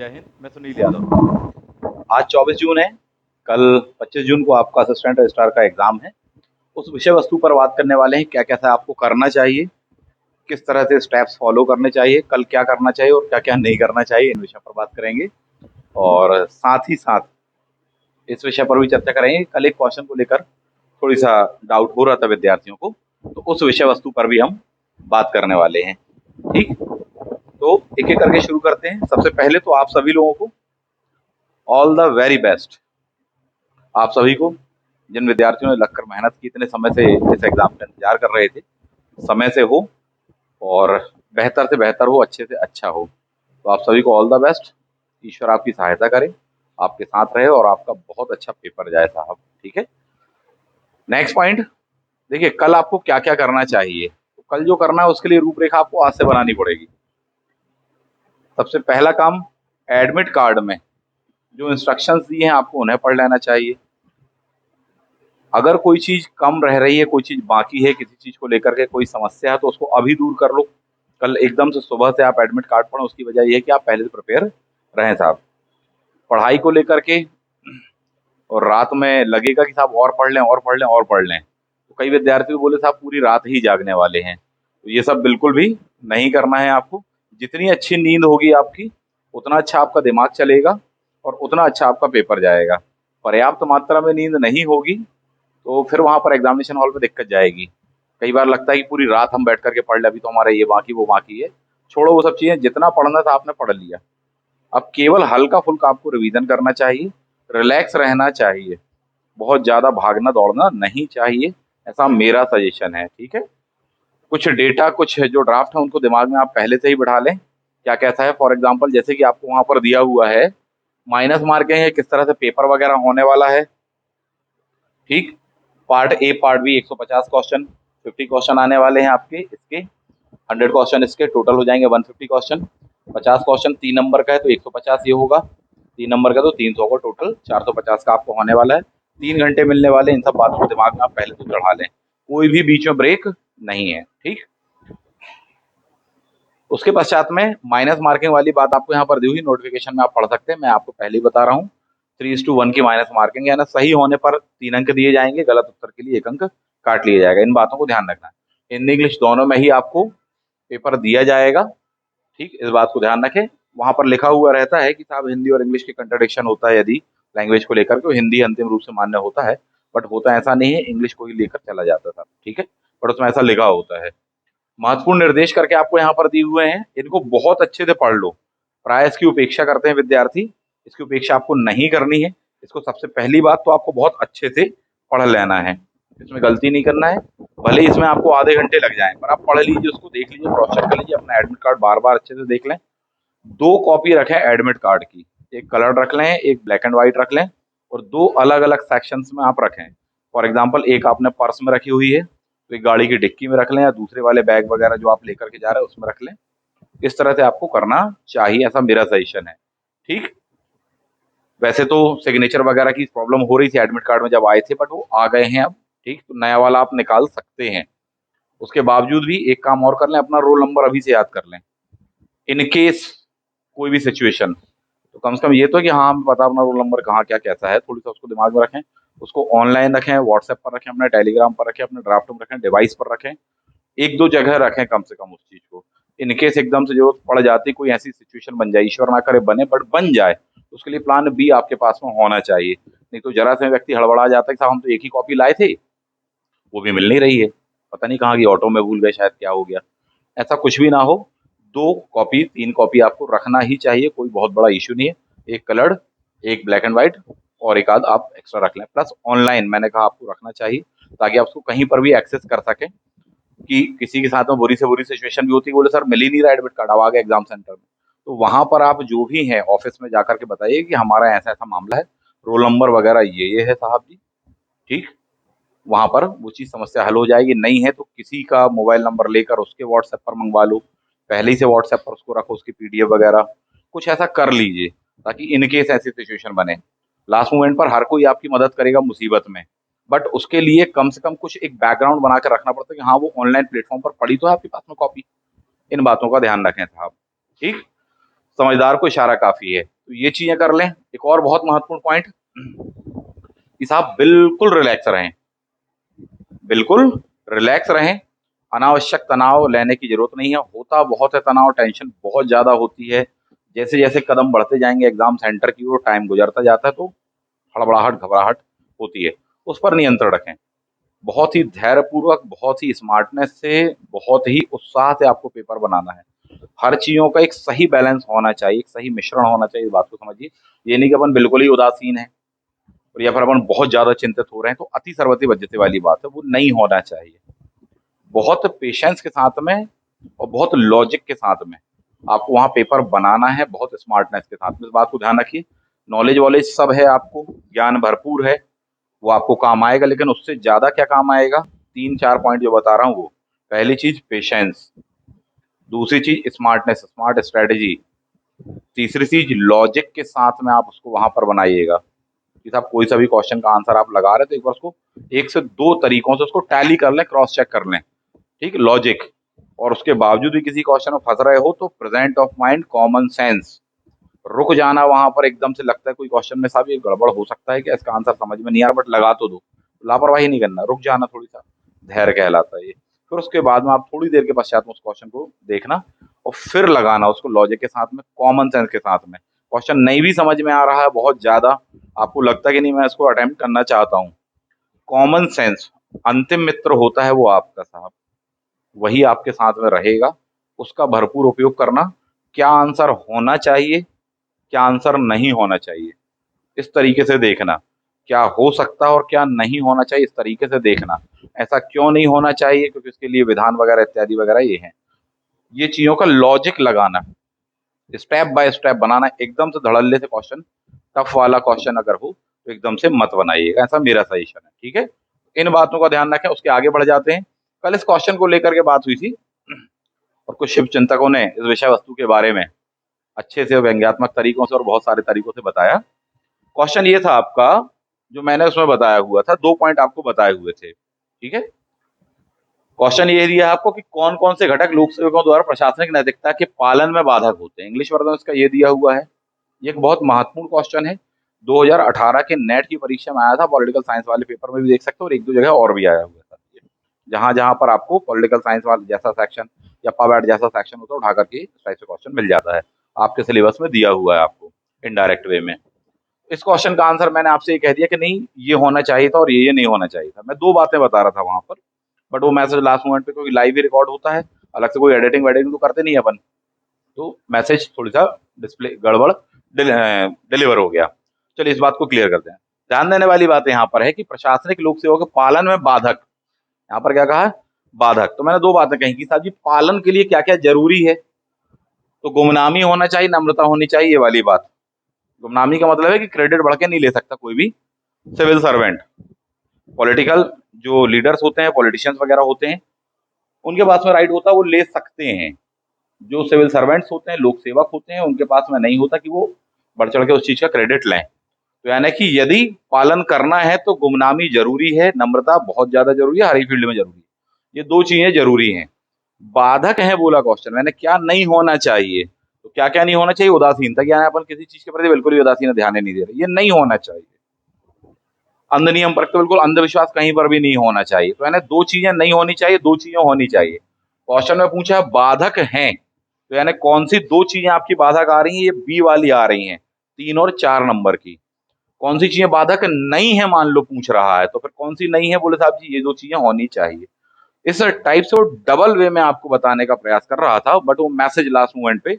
जय हिंद। मैं सुनील यादव। आज 24 जून है। कल 25 जून को आपका असिस्टेंट रजिस्ट्रार का एग्जाम है। उस विषय वस्तु पर बात करने वाले हैं, क्या क्या आपको करना चाहिए, किस तरह से स्टेप्स फॉलो करने चाहिए, कल क्या करना चाहिए और क्या क्या नहीं करना चाहिए, इन विषय पर बात करेंगे। और साथ ही साथ इस विषय पर भी चर्चा करेंगे। कल एक क्वेश्चन को लेकर थोड़ी सा डाउट हो रहा था विद्यार्थियों को, तो उस विषय वस्तु पर भी हम बात करने वाले हैं। ठीक, तो एक एक करके शुरू करते हैं। सबसे पहले तो आप सभी लोगों को ऑल द वेरी बेस्ट। आप सभी को, जिन विद्यार्थियों ने लगकर मेहनत की, इतने समय से इस एग्जाम का इंतजार कर रहे थे, समय से हो और बेहतर से बेहतर हो, अच्छे से अच्छा हो। तो आप सभी को ऑल द बेस्ट। ईश्वर आपकी सहायता करे, आपके साथ रहे और आपका बहुत अच्छा पेपर जाए साहब। ठीक है। नेक्स्ट पॉइंट, देखिए कल आपको क्या क्या करना चाहिए। तो कल जो करना है उसके लिए रूपरेखा आपको आज से बनानी पड़ेगी। सबसे पहला काम, एडमिट कार्ड में जो इंस्ट्रक्शंस दिए हैं आपको उन्हें पढ़ लेना चाहिए। अगर कोई चीज कम रह रही है, कोई चीज बाकी है, किसी चीज को लेकर के कोई समस्या है, तो उसको अभी दूर कर लो। कल एकदम से सुबह से आप एडमिट कार्ड पढ़ो, उसकी वजह यह है कि आप पहले से प्रिपेयर रहें साहब। पढ़ाई को लेकर के और रात में लगेगा कि साहब और पढ़ लें और पढ़ लें और पढ़ लें, तो कई विद्यार्थी बोले साहब पूरी रात ही जागने वाले हैं। तो ये सब बिल्कुल भी नहीं करना है आपको। जितनी अच्छी नींद होगी आपकी, उतना अच्छा आपका दिमाग चलेगा और उतना अच्छा आपका पेपर जाएगा। पर्याप्त मात्रा में नींद नहीं होगी तो फिर वहां पर एग्जामिनेशन हॉल में दिक्कत जाएगी। कई बार लगता है कि पूरी रात हम बैठ करके पढ़ ले, अभी तो हमारा ये बाकी वो बाकी है। छोड़ो वो सब चीजें, जितना पढ़ना था आपने पढ़ लिया। अब केवल हल्का फुल्का आपको रिवीजन करना चाहिए, रिलैक्स रहना चाहिए, बहुत ज्यादा भागना दौड़ना नहीं चाहिए, ऐसा मेरा सजेशन है। ठीक है। कुछ डेटा, कुछ जो ड्राफ्ट है उनको दिमाग में आप पहले से ही बिठा लें। क्या कैसा है, फॉर एग्जाम्पल जैसे कि आपको वहां पर दिया हुआ है माइनस मार्किंग है, किस तरह से पेपर वगैरह होने वाला है। ठीक, part A part B 150 question, 50 question आने वाले हैं आपके। इसके 100 क्वेश्चन, इसके टोटल हो जाएंगे 150 क्वेश्चन। 50 क्वेश्चन 3 नंबर का है तो 150 ये होगा, 3 नंबर का तो 300 होगा, टोटल 450 का आपको होने वाला है। 3 घंटे मिलने वाले, इन सब बातों को दिमाग में आप पहले से चढ़ा लें। कोई भी बीच में ब्रेक नहीं है। ठीक, उसके पश्चात में माइनस मार्किंग वाली बात आपको यहाँ पर दी हुई, नोटिफिकेशन में आप पढ़ सकते हैं, मैं आपको पहले ही बता रहा हूँ। 3:1 की माइनस मार्किंग है ना, सही होने पर 3 अंक दिए जाएंगे, गलत उत्तर के लिए 1 अंक काट लिया जाएगा। इन बातों को ध्यान रखना है। हिंदी इंग्लिश दोनों में ही आपको पेपर दिया जाएगा। ठीक, इस बात को ध्यान रखें। वहां पर लिखा हुआ रहता है कि साहब हिंदी और इंग्लिश की कंट्रडिक्शन होता है, यदि लैंग्वेज को लेकर के हिंदी अंतिम रूप से मान्य होता है, बट होता ऐसा नहीं है, इंग्लिश को ही लेकर चला जाता था। ठीक है, बट उसमें ऐसा लिखा होता है। महत्वपूर्ण निर्देश करके आपको यहाँ पर दिए हुए हैं, इनको बहुत अच्छे से पढ़ लो। प्राय इसकी उपेक्षा करते हैं विद्यार्थी, इसकी उपेक्षा आपको नहीं करनी है। इसको सबसे पहली बात तो आपको बहुत अच्छे से पढ़ लेना है, इसमें गलती नहीं करना है। भले ही इसमें आपको आधे घंटे लग जाए, पर आप पढ़ लीजिए, उसको देख लीजिए, क्रॉस चेक कर लीजिए, अपना एडमिट कार्ड बार बार अच्छे से देख लें। 2 कॉपी रखें एडमिट कार्ड की, एक कलर्ड रख लें, एक ब्लैक एंड व्हाइट रख लें, और 2 अलग अलग सेक्शंस में आप रखें। फॉर एग्जाम्पल एक आपने पर्स में रखी हुई है तो एक गाड़ी की डिक्की में रख लें, या दूसरे वाले बैग वगैरह जो आप लेकर के जा रहे हैं उसमें रख लें। इस तरह से आपको करना चाहिए, ऐसा मेरा सजेशन है। ठीक, वैसे तो सिग्नेचर वगैरह की प्रॉब्लम हो रही थी एडमिट कार्ड में जब आए थे, बट वो आ गए हैं अब। ठीक, तो नया वाला आप निकाल सकते हैं। उसके बावजूद भी एक काम और कर लें, अपना रोल नंबर अभी से याद कर लें, इन केस कोई भी सिचुएशन। तो कम से कम ये तो कि हाँ हमें पता अपना रोल नंबर कहाँ क्या कैसा है, थोड़ी सा उसको दिमाग में रखें। उसको ऑनलाइन रखें, व्हाट्सएप पर रखें, अपने टेलीग्राम पर रखें, अपने ड्राफ्ट में रखें, डिवाइस पर रखें, 1-2 जगह रखें कम से कम उस चीज को। इनकेस एकदम से जरूरत पड़ जाती, कोई ऐसी सिचुएशन बन जाए, ईश्वर ना करे बने, बट बन जाए, तो उसके लिए प्लान बी आपके पास में होना चाहिए। नहीं तो जरा से व्यक्ति हड़बड़ा जाता है कि साहब हम तो एक ही कॉपी लाए थे, वो भी मिल नहीं रही है, पता नहीं कहाँ की, ऑटो में भूल गए शायद, क्या हो गया। ऐसा कुछ भी ना हो। 2 कॉपी 3 कॉपी आपको रखना ही चाहिए, कोई बहुत बड़ा इश्यू नहीं है। एक कलर्ड, एक ब्लैक एंड व्हाइट, और एक आध आप एक्स्ट्रा रख लें। प्लस ऑनलाइन मैंने कहा आपको रखना चाहिए, ताकि आप उसको कहीं पर भी एक्सेस कर सकें। कि किसी के साथ में बुरी से बुरी सिचुएशन भी होती है, बोले सर मिल ही नहीं रहा एडमिट कार्ड, अब आ गया एग्जाम सेंटर में, तो वहां पर आप जो भी हैं ऑफिस में जाकर के बताइए कि हमारा ऐसा ऐसा मामला है, रोल नंबर वगैरह ये है साहब जी। ठीक, वहां पर वो चीज समस्या हल हो जाएगी। नहीं है तो किसी का मोबाइल नंबर लेकर उसके व्हाट्सएप पर मंगवा लो, पहले ही से व्हाट्सएप पर उसको रखो, उसकी पीडीएफ वगैरह कुछ ऐसा कर लीजिए, ताकि इनकेस ऐसी सिचुएशन बने। लास्ट मोमेंट पर हर कोई आपकी मदद करेगा मुसीबत में, बट उसके लिए कम से कम कुछ एक बैकग्राउंड बनाकर रखना पड़ता है कि हाँ वो ऑनलाइन प्लेटफॉर्म पर पड़ी तो है आपके पास में कॉपी। इन बातों का ध्यान रखें साहब। ठीक, समझदार को इशारा काफी है। तो ये चीजें कर लें। एक और बहुत महत्वपूर्ण पॉइंट कि साहब बिल्कुल रिलैक्स रहें, बिल्कुल रिलैक्स रहें। अनावश्यक तनाव लेने की जरूरत नहीं है। होता बहुत है तनाव, टेंशन बहुत ज्यादा होती है। जैसे जैसे कदम बढ़ते जाएंगे एग्जाम सेंटर की ओर, टाइम गुजरता जाता है, तो हड़बड़ाहट घबराहट होती है। उस पर नियंत्रण रखें। बहुत ही धैर्यपूर्वक, बहुत ही स्मार्टनेस से, बहुत ही उत्साह से आपको पेपर बनाना है। हर चीजों का एक सही बैलेंस होना चाहिए, एक सही मिश्रण होना चाहिए। इस बात को समझिए। ये नहीं कि अपन बिल्कुल ही उदासीन है और या फिर अपन बहुत ज्यादा चिंतित हो रहे हैं, तो अति सर्वति बज्जते वाली बात है, वो नहीं होना चाहिए। बहुत पेशेंस के साथ में और बहुत लॉजिक के साथ में आपको वहां पेपर बनाना है, बहुत स्मार्टनेस के साथ में। इस बात को ध्यान रखिए। नॉलेज वॉलेज सब है, आपको ज्ञान भरपूर है, वो आपको काम आएगा, लेकिन उससे ज्यादा क्या काम आएगा, तीन चार पॉइंट जो बता रहा हूँ वो। पहली चीज पेशेंस, दूसरी चीज स्मार्टनेस, स्मार्ट स्ट्रेटेजी, तीसरी चीज लॉजिक के साथ में आप उसको वहां पर बनाइएगा। कि साहब कोई सा भी क्वेश्चन का आंसर आप लगा रहे हैं तो एक बार उसको एक से दो तरीकों से उसको टैली कर लें, क्रॉस चेक कर लें। ठीक, लॉजिक। और उसके बावजूद भी किसी क्वेश्चन में फंस रहे हो तो present of mind, common sense, रुक जाना वहां पर। एकदम से लगता है कोई क्वेश्चन में साहब ये गड़बड़ हो सकता है, कि इसका आंसर समझ में नहीं आ रहा, बट लगा तो दो। लापरवाही नहीं करना, रुक जाना थोड़ी सा, धैर्य कहलाता है ये। फिर उसके बाद में आप थोड़ी देर के पश्चात में उस क्वेश्चन को देखना और फिर लगाना उसको लॉजिक के साथ में, कॉमन सेंस के साथ में। क्वेश्चन नहीं भी समझ में आ रहा है बहुत ज्यादा, आपको लगता है कि नहीं मैं इसको अटेम्प्ट करना चाहता हूँ, कॉमन सेंस अंतिम मित्र होता है वो आपका साहब, वही आपके साथ में रहेगा। उसका भरपूर उपयोग करना। क्या आंसर होना चाहिए, क्या आंसर नहीं होना चाहिए, इस तरीके से देखना। क्या हो सकता है और क्या नहीं होना चाहिए, इस तरीके से देखना। ऐसा क्यों नहीं होना चाहिए, क्योंकि इसके लिए विधान वगैरह इत्यादि वगैरह ये हैं। ये चीजों का लॉजिक लगाना, स्टेप बाय स्टेप बनाना। एकदम से धड़ल्ले से क्वेश्चन, टफ वाला क्वेश्चन अगर हो तो एकदम से मत बनाइएगा, ऐसा मेरा सजेशन है। ठीक है, इन बातों का ध्यान रखें। उसके आगे बढ़ जाते हैं। कल इस क्वेश्चन को लेकर के बात हुई थी और कुछ शिव चिंतकों ने इस विषय वस्तु के बारे में अच्छे से व्यंग्यात्मक तरीकों से और बहुत सारे तरीकों से बताया। क्वेश्चन ये था आपका, जो मैंने उसमें बताया हुआ था, दो पॉइंट आपको बताए हुए थे। ठीक है, क्वेश्चन ये दिया आपको कि कौन कौन से घटक लोक सेवकों द्वारा प्रशासनिक नैतिकता के पालन में बाधक होते हैं। इंग्लिश वर्जन इसका ये दिया हुआ है। ये एक बहुत महत्वपूर्ण क्वेश्चन है। 2018 के नेट की परीक्षा में आया था, पॉलिटिकल साइंस वाले पेपर में भी देख सकते हो, और एक दो जगह और भी आया हुआ था। जहां जहां पर आपको पॉलिटिकल साइंस वाला जैसा सेक्शन या पबैट जैसा सेक्शन होता है, उठा करके इस टाइप से क्वेश्चन मिल जाता है। आपके सिलेबस में दिया हुआ है आपको इनडायरेक्ट वे में। इस क्वेश्चन का आंसर मैंने आपसे ये कह दिया कि नहीं ये होना चाहिए था और ये नहीं होना चाहिए था। मैं दो बातें बता रहा था वहां पर, बट वो मैसेज लास्ट मोमेंट पे, क्योंकि लाइव ही रिकॉर्ड होता है, अलग से कोई एडिटिंग वेडिटिंग तो करते नहीं है अपन, तो मैसेज थोड़ी सा डिस्प्ले गड़बड़ डिलीवर हो गया। चलिए इस बात को क्लियर करते हैं। ध्यान देने वाली बात यहाँ पर है कि प्रशासनिक लोक सेवा के पालन में बाधक, यहाँ पर क्या कहा है, बाधक। तो मैंने दो बातें कही कि साहब जी पालन के लिए क्या क्या जरूरी है। तो गुमनामी होना चाहिए, नम्रता होनी चाहिए, ये वाली बात। गुमनामी का मतलब है कि क्रेडिट बढ़ के नहीं ले सकता कोई भी सिविल सर्वेंट। पॉलिटिकल जो लीडर्स होते हैं, पॉलिटिशियंस वगैरह होते हैं, उनके पास में राइट होता है, वो ले सकते हैं। जो सिविल सर्वेंट्स होते हैं, लोक सेवक होते हैं, उनके पास में नहीं होता कि वो बढ़ चढ़ के उस चीज का क्रेडिट लें। तो यानी कि यदि पालन करना है तो गुमनामी जरूरी है, नम्रता बहुत ज्यादा जरूरी है, हर एक फील्ड में जरूरी है। ये दो चीजें जरूरी हैं। बाधक है बोला क्वेश्चन मैंने, क्या नहीं होना चाहिए। तो क्या क्या नहीं होना चाहिए, उदासीनता, यानी अपन किसी चीज के प्रति बिल्कुल भी उदासीन ध्यान नहीं दे रहे, ये नहीं होना चाहिए। अंध नियम पर, तो बिल्कुल अंधविश्वास कहीं पर भी नहीं होना चाहिए। तो यानी दो चीजें नहीं होनी चाहिए, दो चीजें होनी चाहिए। क्वेश्चन में पूछा है बाधक हैं, तो यानी कौन सी दो चीजें आपकी बाधक आ रही हैं, ये बी वाली आ रही हैं, 3 और 4 नंबर की। कौन सी चीजें बाधक नहीं है मान लो पूछ रहा है, तो फिर कौन सी नहीं है, बोले साहब जी ये दो चीजें होनी चाहिए। इस टाइप से वो डबल वे में आपको बताने का प्रयास कर रहा था, बट वो मैसेज लास्ट मोमेंट पे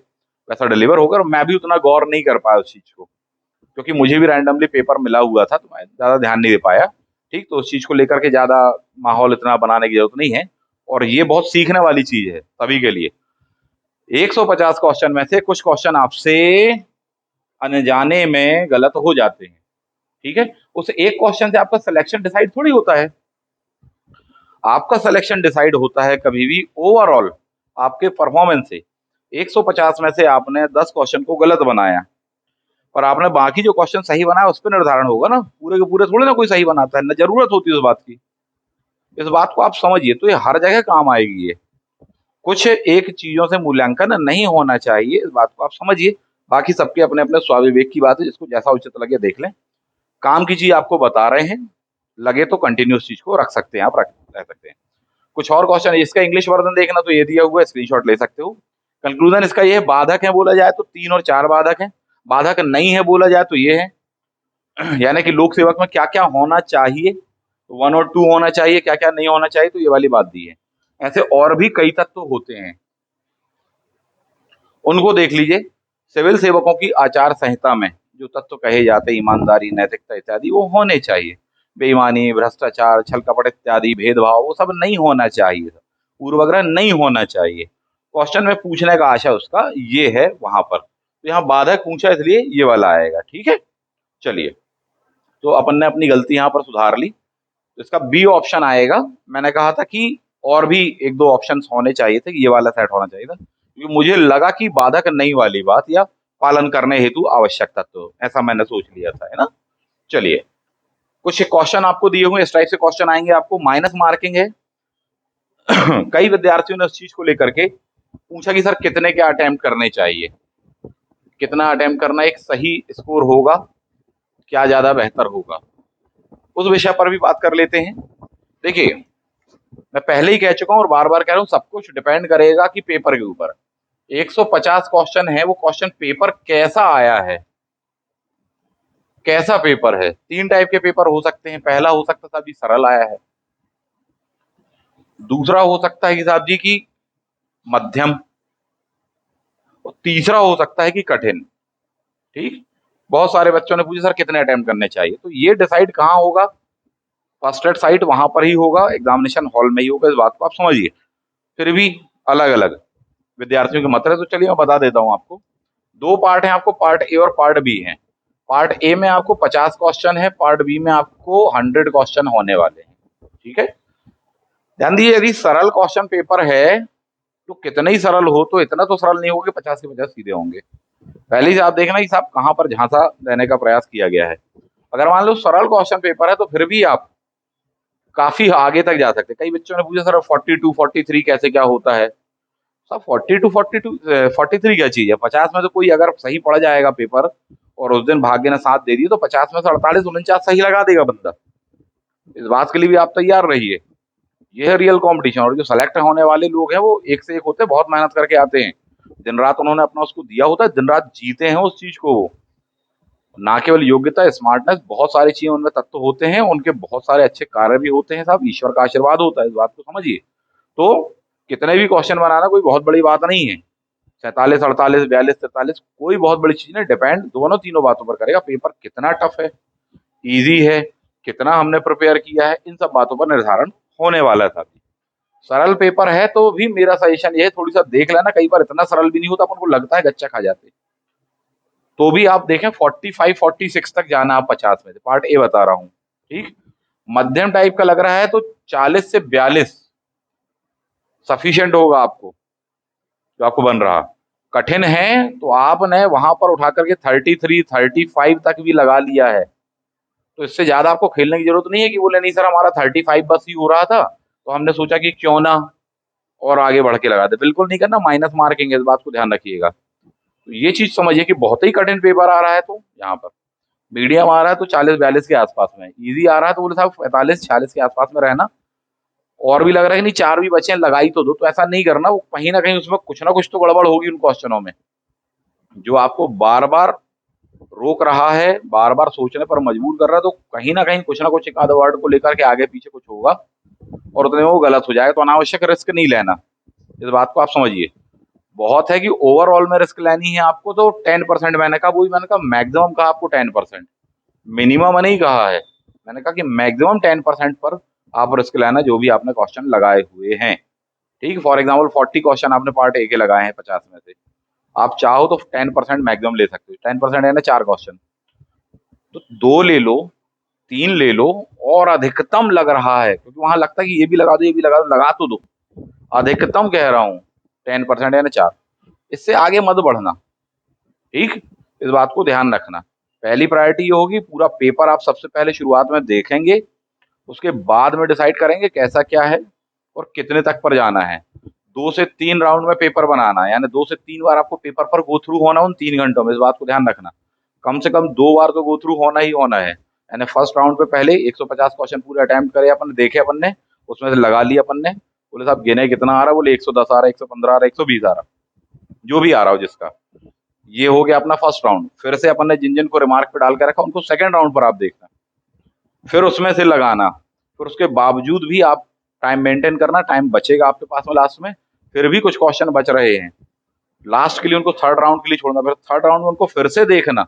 वैसा डिलीवर होकर, मैं भी उतना गौर नहीं कर पाया उस चीज को, क्योंकि मुझे भी रैंडमली पेपर मिला हुआ था, तो मैं ज्यादा ध्यान नहीं दे पाया। ठीक, तो उस चीज को लेकर के ज्यादा माहौल इतना बनाने की जरूरत नहीं है। और ये बहुत सीखने वाली चीज है सभी के लिए। 150 क्वेश्चन में से कुछ क्वेश्चन आपसे अनजाने में गलत हो जाते हैं। ठीक है, उस एक क्वेश्चन से आपका सिलेक्शन डिसाइड थोड़ी होता है। आपका सिलेक्शन डिसाइड होता है कभी भी ओवरऑल आपके परफॉर्मेंस से। 150 में से आपने 10 क्वेश्चन को गलत बनाया, पर आपने बाकी जो क्वेश्चन सही बनाया उस पर निर्धारण होगा ना, पूरे के पूरे थोड़े ना कोई सही बनाता है, ना जरूरत होती है उस बात की। इस बात को आप समझिए, तो ये हर जगह काम आएगी। ये कुछ एक चीजों से मूल्यांकन नहीं होना चाहिए, इस बात को आप समझिए। बाकी सबके अपने अपने स्वाविवेक की बात है, जिसको जैसा उचित लगे देख लें। काम की चीज आपको बता रहे हैं, लगे तो कंटिन्यूस चीज को रख सकते हैं, आप रह सकते हैं। कुछ और क्वेश्चन, इसका इंग्लिश वर्जन देखना तो ये दिया हुआ है, स्क्रीनशॉट ले सकते हो। कंक्लूजन इसका ये है, बाधक है बोला जाए तो 3 और 4 बाधक है, बाधक नहीं है बोला जाए तो ये है। यानी कि लोक सेवक में क्या क्या होना चाहिए, 1 और 2 होना चाहिए, क्या क्या नहीं होना चाहिए, तो ये वाली बात दी है। ऐसे और भी कई तत्व होते हैं, उनको देख लीजिए। सिविल सेवकों की आचार संहिता में जो तत्व कहे जाते हैं, ईमानदारी, नैतिकता इत्यादि, वो होने चाहिए। बेईमानी, भ्रष्टाचार, छल कपट इत्यादि, भेदभाव, वो सब नहीं होना चाहिए, पूर्वाग्रह नहीं होना चाहिए। क्वेश्चन में पूछने का आशय उसका ये है वहां पर, तो यहाँ बाधक पूछा इसलिए ये वाला आएगा। ठीक है, चलिए, तो अपन ने अपनी गलती यहाँ पर सुधार ली, तो इसका बी ऑप्शन आएगा। मैंने कहा था कि और भी 1-2 ऑप्शन होने चाहिए थे, ये वाला सेट होना चाहिए था, क्योंकि मुझे लगा कि बाधक नहीं वाली बात या पालन करने हेतु आवश्यक तत्व, ऐसा मैंने सोच लिया था, है ना। चलिए, कुछ क्वेश्चन आपको दिए हुए इस टाइप से क्वेश्चन आएंगे आपको, माइनस मार्किंग है। कई विद्यार्थियों ने उस चीज को लेकर के पूछा कि सर कितने के अटेम्प्ट करने चाहिए, कितना अटेम्प्ट करना एक सही स्कोर होगा, क्या ज्यादा बेहतर होगा, उस विषय पर भी बात कर लेते हैं। देखिए, मैं पहले ही कह चुका हूं और बार बार कह रहा हूं, सब कुछ डिपेंड करेगा कि पेपर के ऊपर। 150 क्वेश्चन है, वो क्वेश्चन पेपर कैसा आया है, कैसा पेपर है। 3 टाइप के पेपर हो सकते हैं। पहला हो सकता है साहब जी सरल आया है, दूसरा हो सकता है कि साहब जी की मध्यम, और तीसरा हो सकता है कि कठिन। ठीक, बहुत सारे बच्चों ने पूछा सर कितने अटेम्प्ट करने चाहिए, तो ये डिसाइड कहाँ होगा, फर्स्ट एड साइट वहां पर ही होगा, एग्जामिनेशन हॉल में ही होगा, इस बात को आप समझिए। फिर भी अलग अलग विद्यार्थियों के मत है, तो चलिए मैं बता देता हूं आपको। 2 पार्ट हैं आपको, पार्ट ए और पार्ट बी है। पार्ट ए में आपको 50 क्वेश्चन है, पार्ट बी में आपको 100 क्वेश्चन होने वाले हैं। ठीक है, ध्यान दीजिए, यदि सरल क्वेश्चन पेपर है तो कितना ही सरल हो, तो इतना तो सरल नहीं होगा कि 50 के 50 सीधे होंगे। पहले ही आप देखना कि साहब कहां पर झांसा देने का प्रयास किया गया है। अगर मान लो सरल क्वेश्चन पेपर है तो फिर भी आप काफी आगे तक जा सकते हैं। कई बच्चों ने पूछा सर 42 43 कैसे क्या होता है, सब 42 क्या चीज है। 50 में तो कोई अगर सही पढ़ जाएगा पेपर और उस दिन भाग्य ने साथ दे दी तो 50 में से 48 49 सही लगा देगा बंदा। इस बात के लिए भी आप तैयार रहिए, ये है रियल कंपटीशन। और जो सेलेक्ट होने वाले लोग हैं वो एक से एक होते हैं, बहुत मेहनत करके आते हैं, दिन रात उन्होंने अपना उसको दिया होता है, दिन रात जीते हैं उस चीज को। ना केवल योग्यता, स्मार्टनेस, बहुत सारी चीजें उनमें तत्व होते हैं, उनके बहुत सारे अच्छे कार्य भी होते हैं साहब, ईश्वर का आशीर्वाद होता है, इस बात को समझिए। तो कितने भी क्वेश्चन बनाना कोई बहुत बड़ी बात नहीं है, 47 48 42 43 कोई बहुत बड़ी चीज नहीं, डिपेंड दोनों तीनों बातों पर करेगा, पेपर कितना टफ है, इजी है, कितना हमने प्रिपेयर किया है, इन सब बातों पर निर्धारण होने वाला था। सरल पेपर है तो भी मेरा सजेशन ये है, थोड़ी सा देख लेना, कई बार इतना सरल भी नहीं होता, अपन को लगता है गच्चा खा जाते, तो भी आप देखें 45 46 तक जाना आप 50 में से, पार्ट ए बता रहा हूं। ठीक, मध्यम टाइप का लग रहा है तो 40 से 42 सफिशिएंट होगा आपको, जो आपको बन रहा। कठिन है तो आपने वहां पर उठा करके 33 35 तक भी लगा लिया है, तो इससे ज्यादा आपको खेलने की जरूरत नहीं है कि बोले नहीं सर हमारा 35 बस ही हो रहा था, तो हमने सोचा कि क्यों ना और आगे बढ़ के लगा दे। बिल्कुल नहीं करना, माइनस मार्किंग है, इस बात को ध्यान रखिएगा। तो ये चीज समझिए कि बहुत ही कठिन पेपर आ रहा है तो यहाँ पर मीडियम आ रहा है तो 40 42 के आसपास में, इजी आ रहा है तो बोले साहब 45 46 के आसपास में रहना, और भी लग रहा है कि नहीं 4 भी बचे हैं लगा ही तो दो, तो ऐसा नहीं करना, वो कहीं ना कहीं उसमें कुछ ना कुछ तो गड़बड़ होगी उन क्वेश्चनों में, जो आपको बार बार रोक रहा है, बार बार सोचने पर मजबूर कर रहा है, तो कहीं ना कुछ एक आधा वर्ड को लेकर के आगे पीछे कुछ होगा और उतने में वो गलत हो जाएगा, तो अनावश्यक रिस्क नहीं लेना, इस बात को आप समझिए। बहुत है कि ओवरऑल में रिस्क लेनी है आपको तो 10%, मैंने कहा वही, मैंने कहा मैक्सिमम कहा आपको 10%, मिनिमम नहीं कहा है, मैंने कहा कि मैक्सिमम 10% पर आप रिस्क लेना, जो भी आपने क्वेश्चन लगाए हुए हैं। ठीक, फॉर एग्जाम्पल 40 क्वेश्चन आपने पार्ट ए के लगाए हैं 50 में से, आप चाहो तो 10% मैक्सिमम ले सकते हो, 10% है ना 4 क्वेश्चन, तो 2 ले लो, 3 ले लो, और अधिकतम लग रहा है क्योंकि वहां लगता है कि ये भी लगा दो ये भी लगा दो, लगा तो दो, अधिकतम कह रहा हूँ 10% है ना 4, इससे आगे मत बढ़ना। ठीक, इस बात को ध्यान रखना। पहली प्रायोरिटी ये होगी, पूरा पेपर आप सबसे पहले शुरुआत में देखेंगे, उसके बाद में डिसाइड करेंगे कैसा क्या है और कितने तक पर जाना है। 2 से 3 राउंड में पेपर बनाना है, यानी 2 से 3 बार आपको पेपर पर गो थ्रू होना उन 3 घंटों में, इस बात को ध्यान रखना। कम से कम 2 बार तो गो थ्रू होना ही होना है। यानी फर्स्ट राउंड पे पहले 150 क्वेश्चन पूरे अटेम्प्ट करे अपन, देखे अपन ने, उसमें से लगा लिए अपन ने, बोले साहब गिने कितना आ रहा है, बोले 110 आ रहा है, 115 आ रहा है, 120 आ रहा, जो भी आ रहा हो जिसका। ये हो गया अपना फर्स्ट राउंड। फिर से अपन ने जिन जिन को रिमार्क पे डाल के रखा उनको सेकंड राउंड पर आप देखना, फिर उसमें से लगाना, फिर उसके बावजूद भी आप टाइम मेंटेन करना, टाइम बचेगा आपके पास में लास्ट में, फिर भी कुछ क्वेश्चन बच रहे हैं, लास्ट के लिए उनको थर्ड राउंड के लिए छोड़ना, फिर थर्ड राउंड में उनको फिर से देखना,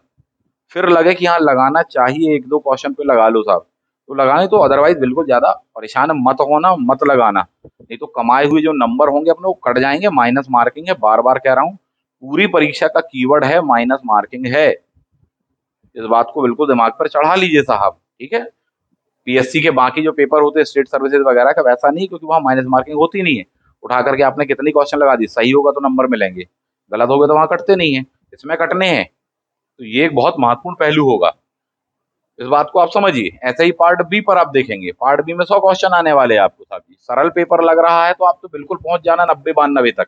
फिर लगे कि हाँ लगाना चाहिए, एक दो क्वेश्चन पे लगा लो साहब, तो लगाने, तो अदरवाइज बिल्कुल ज्यादा परेशान मत होना, मत लगाना, नहीं तो कमाए हुए जो नंबर होंगे अपने वो कट जाएंगे। माइनस मार्किंग है, बार बार कह रहा हूँ, पूरी परीक्षा का कीवर्ड है माइनस मार्किंग है, इस बात को बिल्कुल दिमाग पर चढ़ा लीजिए साहब, ठीक है। पीएससी के बाकी जो पेपर होते हैं स्टेट सर्विसेज वगैरह का वैसा नहीं, क्योंकि वहाँ माइनस मार्किंग होती नहीं है, उठा करके आपने कितनी क्वेश्चन लगा दी, सही होगा तो नंबर मिलेंगे, गलत हो गए तो वहां कटते नहीं है, इसमें कटने हैं। तो ये एक बहुत महत्वपूर्ण पहलू होगा, इस बात को आप समझिए। ऐसे ही पार्ट बी पर आप देखेंगे, पार्ट बी में 100 क्वेश्चन आने वाले हैं आपको साहब जी, सरल पेपर लग रहा है तो आप तो बिल्कुल पहुंच जाना 90-92 तक,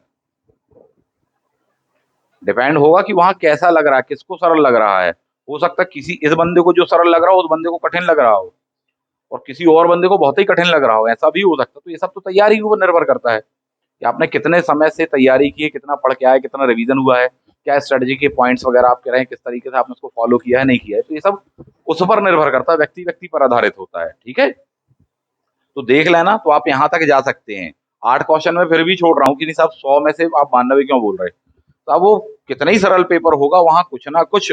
डिपेंड होगा कि वहां कैसा लग रहा है, किसको सरल लग रहा है। हो सकता है किसी इस बंदे को जो सरल लग रहा हो उस बंदे को कठिन लग रहा हो, और किसी और बंदे को बहुत ही कठिन लग रहा हो, ऐसा भी हो सकता है। तो ये सब तो तैयारी के ऊपर निर्भर करता है कि आपने कितने समय से तैयारी की है, कितना पढ़ के आए, कितना रिवीजन हुआ है, क्या स्ट्रेटजी के पॉइंट्स वगैरह आप कह रहे हैं, किस तरीके से आपने उसको फॉलो किया है, नहीं किया है, तो ये सब उस पर निर्भर करता है, व्यक्ति व्यक्ति पर आधारित होता है, ठीक है। तो देख लेना, तो आप यहाँ तक जा सकते हैं। 8 क्वेश्चन में फिर भी छोड़ रहा हूँ कि नहीं साहब 100 में से आप 92 क्यों बोल रहे, तो अब वो कितना ही सरल पेपर होगा, वहां कुछ ना कुछ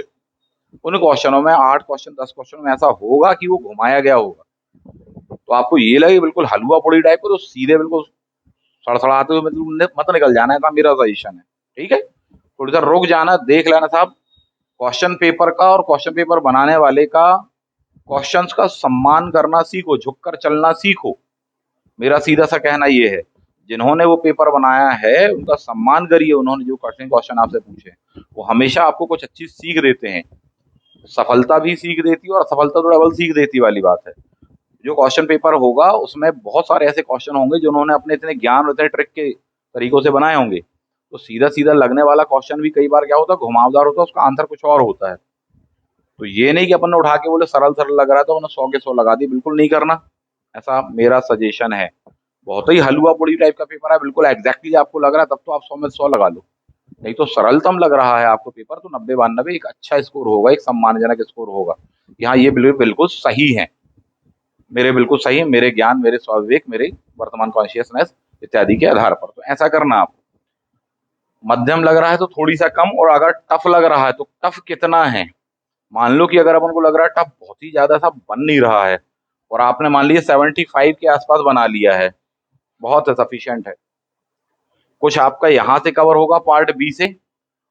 उन क्वेश्चनों में 8 क्वेश्चन 10 क्वेश्चन में ऐसा होगा कि वो घुमाया गया होगा, तो आपको ये लगे बिल्कुल हलवा पूड़ी टाइप का, तो सीधे बिल्कुल सड़सड़ाते हुए मतलब मत निकल जाना, ऐसा मेरा सजेशन है, ठीक है। थोड़ी सा रुक जाना, देख लेना साहब, क्वेश्चन पेपर का और क्वेश्चन पेपर बनाने वाले का क्वेश्चंस का सम्मान करना सीखो, झुककर चलना सीखो, मेरा सीधा सा कहना ये है। जिन्होंने वो पेपर बनाया है उनका सम्मान करिए, उन्होंने जो कठिन क्वेश्चन आपसे पूछे वो हमेशा आपको कुछ अच्छी सीख देते हैं, सफलता भी सीख देती है और असफलता तो डबल सीख देती वाली बात है। जो क्वेश्चन पेपर होगा उसमें बहुत सारे ऐसे क्वेश्चन होंगे जो उन्होंने अपने इतने ज्ञान और इतने ट्रिक के तरीकों से बनाए होंगे, तो सीधा सीधा लगने वाला क्वेश्चन भी कई बार क्या होता है, घुमावदार होता है, उसका आंसर कुछ और होता है। तो ये नहीं कि अपन ने उठा के बोले सरल सरल लग रहा है तो उन्होंने 100 के 100 लगा दी, बिल्कुल नहीं करना, ऐसा मेरा सजेशन है। बहुत ही हलवा पूड़ी टाइप का पेपर है, बिल्कुल एग्जैक्टली आपको लग रहा है तब तो आप 100 में 100 लगा लो, नहीं तो सरलतम लग रहा है आपको पेपर तो 90-92 एक अच्छा स्कोर होगा, एक सम्मानजनक स्कोर होगा। यहाँ ये बिल्कुल सही है, मेरे बिल्कुल सही है, मेरे ज्ञान, मेरे स्वाविवेक, मेरे वर्तमान कॉन्शियसनेस इत्यादि के आधार पर, तो ऐसा करना आप। मध्यम लग रहा है तो थोड़ी सा कम, और अगर टफ लग रहा है तो टफ कितना है, मान लो कि अगर अपन को लग रहा है टफ बहुत ही ज्यादा सा बन नहीं रहा है, और आपने मान लिया 75 के आसपास बना लिया है, बहुत सफिशियंट है। कुछ आपका यहाँ से कवर होगा पार्ट बी से,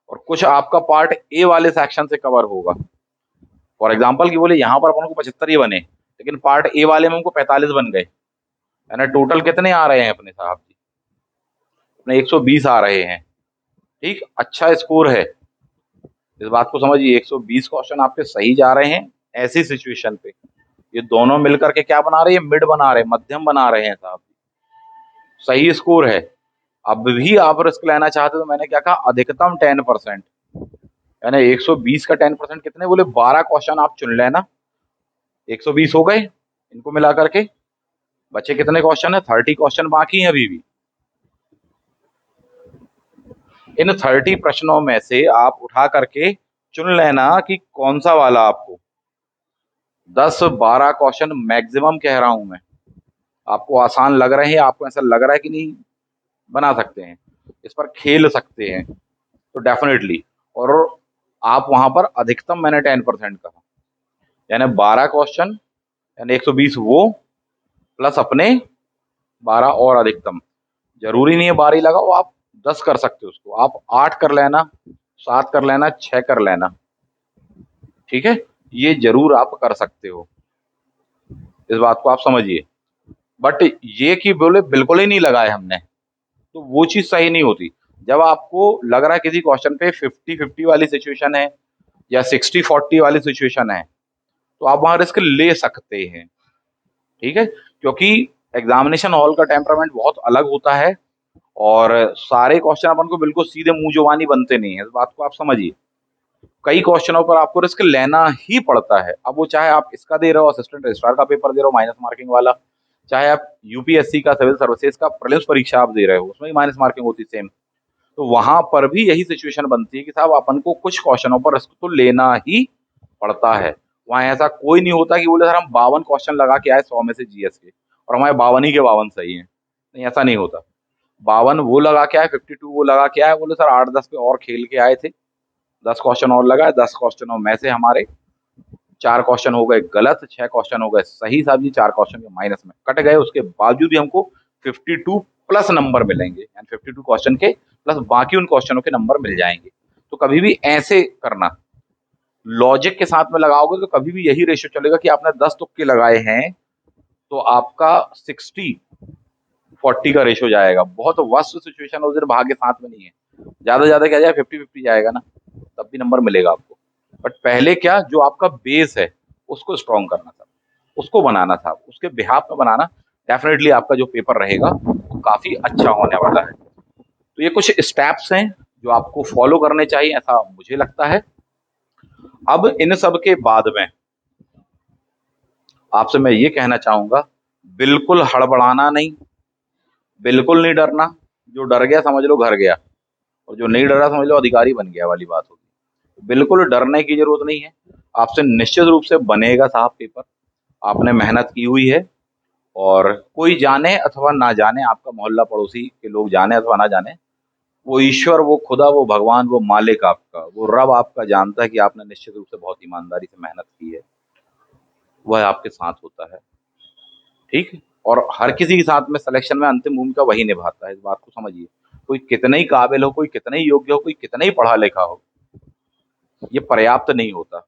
और कुछ आपका पार्ट ए वाले सेक्शन से कवर होगा। फॉर एग्जाम्पल कि बोले यहाँ पर अपन को 75 ही बने, लेकिन पार्ट ए वाले में हमको 45 बन गए, यानी टोटल कितने आ रहे हैं अपने साहब जी, अपने 120 आ रहे हैं, ठीक, अच्छा स्कोर है। इस बात को समझिए, 120 क्वेश्चन आपके सही जा रहे हैं ऐसी सिचुएशन पे, ये दोनों मिलकर के क्या बना रहे हैं, मिड बना रहे हैं, मध्यम बना रहे हैं साहब, सही स्कोर है। अब भी आप रिस्क लेना चाहते तो मैंने क्या कहा, अधिकतम 10%, यानी 120 का 10% कितने बोले, 12 क्वेश्चन आप चुन लेना, 120 हो गए, इनको मिला करके बचे कितने क्वेश्चन है, 30 क्वेश्चन बाकी हैं अभी भी। इन 30 प्रश्नों में से आप उठा करके चुन लेना कि कौन सा वाला आपको, 10-12 क्वेश्चन मैक्सिमम कह रहा हूं मैं, आपको आसान लग रहे हैं, आपको ऐसा लग रहा है कि नहीं बना सकते हैं, इस पर खेल सकते हैं, तो डेफिनेटली, और आप वहां पर अधिकतम मैंने 10% कहा, यानी 12 क्वेश्चन, यानी 120 वो प्लस अपने 12 और अधिकतम, जरूरी नहीं है 12 ही लगाओ, आप 10 कर सकते हो उसको, आप 8 कर लेना, 7 कर लेना, 6 कर लेना, ठीक है, ये जरूर आप कर सकते हो, इस बात को आप समझिए। बट ये कि बोले बिल्कुल ही नहीं लगाए हमने, तो वो चीज सही नहीं होती। जब आपको लग रहा है किसी क्वेश्चन पे 50-50 वाली सिचुएशन है या 60-40 वाली सिचुएशन है, तो आप वहां रिस्क ले सकते हैं, ठीक है, क्योंकि एग्जामिनेशन हॉल का टेम्परामेंट बहुत अलग होता है, और सारे क्वेश्चन अपन को बिल्कुल सीधे मुंह जुबानी बनते नहीं है, इस बात को आप समझिए। कई क्वेश्चनों पर आपको रिस्क लेना ही पड़ता है। अब वो चाहे आप इसका दे रहे हो, असिस्टेंट रजिस्ट्रार का पेपर दे रहे हो माइनस मार्किंग वाला, चाहे आप यूपीएससी का सिविल सर्विसेज का प्रीलिम्स परीक्षा आप दे रहे हो, उसमें भी माइनस मार्किंग होती है सेम। तो वहां पर भी यही सिचुएशन बनती है कि साहब अपन को कुछ क्वेश्चनों पर रिस्क तो लेना ही पड़ता है। वहां ऐसा कोई नहीं होता कि बोले सर हम 52 क्वेश्चन लगा के आए 100 में से जीएस के, और हमारे 52 ही के 52 सही है। नहीं, ऐसा नहीं होता। 52 वो लगा के आए, 52 वो लगा के आए, बोले सर 8-10 पे और खेल के आए थे, 10 क्वेश्चन और लगाए, 10 क्वेश्चनों में से हमारे 4 क्वेश्चन हो गए गलत, 6 क्वेश्चन हो गए सही, साहब जी 4 क्वेश्चन के माइनस में कट गए, उसके बावजूद भी हमको 52 प्लस नंबर मिलेंगे, यानी 52 क्वेश्चन के प्लस बाकी उन क्वेश्चनों के नंबर मिल जाएंगे। तो कभी भी ऐसे करना, लॉजिक के साथ में लगाओगे तो कभी भी यही रेशियो चलेगा कि आपने 10 तुक्के लगाए हैं तो आपका 60-40 का रेशियो जाएगा। बहुत वर्स्ट सिचुएशन उधर भाग्य साथ में नहीं है, ज्यादा ज्यादा क्या जाए 50-50 जाएगा ना, तब भी नंबर मिलेगा आपको। बट पहले क्या, जो आपका बेस है उसको स्ट्रॉन्ग करना था, उसको बनाना था, उसके बिहाफ में बनाना, डेफिनेटली आपका जो पेपर रहेगा वो काफी अच्छा होने वाला है। तो ये कुछ स्टेप्स हैं जो आपको फॉलो करने चाहिए, ऐसा मुझे लगता है। अब इन सब के बाद में आपसे मैं ये कहना चाहूंगा, बिल्कुल हड़बड़ाना नहीं, बिल्कुल नहीं डरना। जो डर गया समझ लो घर गया, और जो नहीं डरा समझ लो अधिकारी बन गया वाली बात होगी। बिल्कुल डरने की जरूरत नहीं है। आपसे निश्चित रूप से बनेगा साहब पेपर, आपने मेहनत की हुई है। और कोई जाने अथवा ना जाने, आपका मोहल्ला पड़ोसी के लोग जाने अथवा ना जाने, वो ईश्वर, वो खुदा, वो भगवान, वो मालिक आपका, वो रब आपका जानता है कि आपने निश्चित रूप से बहुत ईमानदारी से मेहनत की है, वह आपके साथ होता है। ठीक है। और हर किसी के साथ में सिलेक्शन में अंतिम भूमिका वही निभाता है, इस बात को समझिए। कोई कितना ही काबिल हो, कोई कितना ही योग्य हो, कोई कितना ही पढ़ा लिखा हो, ये पर्याप्त नहीं होता।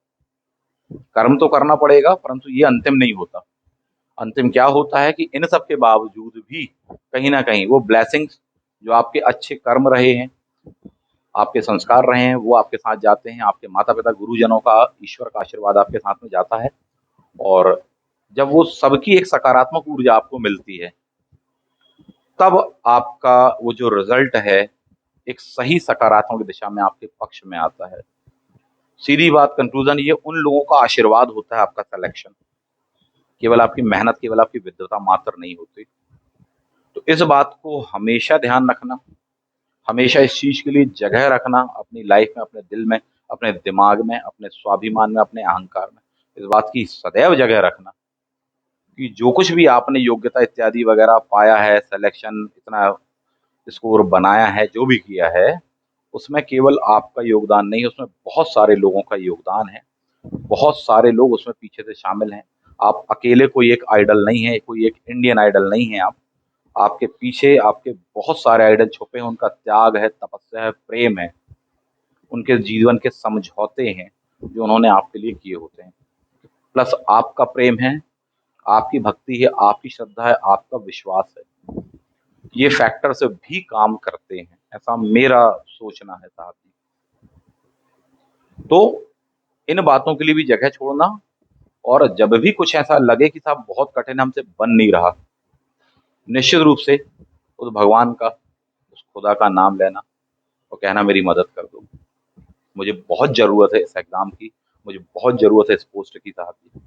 कर्म तो करना पड़ेगा परंतु ये अंतिम नहीं होता। अंतिम क्या होता है कि इन सब के बावजूद भी कहीं ना कहीं वो ब्लेसिंग्स, जो आपके अच्छे कर्म रहे हैं, आपके संस्कार रहे हैं, वो आपके साथ जाते हैं। आपके माता पिता गुरुजनों का, ईश्वर का आशीर्वाद आपके साथ में जाता है। और जब वो सबकी एक सकारात्मक ऊर्जा आपको मिलती है, तब आपका वो जो रिजल्ट है एक सही सकारात्मक दिशा में आपके पक्ष में आता है। सीधी बात, कंक्लूजन, ये उन लोगों का आशीर्वाद होता है आपका सिलेक्शन, केवल आपकी मेहनत, केवल आपकी विद्वता मात्र नहीं होती। तो इस बात को हमेशा ध्यान रखना, हमेशा इस चीज के लिए जगह रखना अपनी लाइफ में, अपने दिल में, अपने दिमाग में, अपने स्वाभिमान में, अपने अहंकार में, इस बात की सदैव जगह रखना कि जो कुछ भी आपने योग्यता इत्यादि वगैरह पाया है, सिलेक्शन, इतना स्कोर बनाया है, जो भी किया है, उसमें केवल आपका योगदान नहीं है, उसमें बहुत सारे लोगों का योगदान है। बहुत सारे लोग उसमें पीछे से शामिल हैं। आप अकेले कोई एक आइडल नहीं है, कोई एक इंडियन आइडल नहीं है आप। आपके पीछे आपके बहुत सारे आइडल छुपे हैं, उनका त्याग है, तपस्या है, प्रेम है, उनके जीवन के समझौते हैं जो उन्होंने आपके लिए किए होते हैं। प्लस आपका प्रेम है, आपकी भक्ति है, आपकी श्रद्धा है, आपका विश्वास है। ये फैक्टर्स भी काम करते हैं, ऐसा मेरा सोचना है साहब जी। तो इन बातों के लिए भी जगह छोड़ना, और जब भी कुछ ऐसा लगे कि साहब बहुत कठिन, हमसे बन नहीं रहा, निश्चित रूप से उस भगवान का, उस खुदा का नाम लेना और कहना मेरी मदद कर दो, मुझे बहुत जरूरत है इस एग्जाम की, मुझे बहुत जरूरत है इस पोस्ट की, साहब जी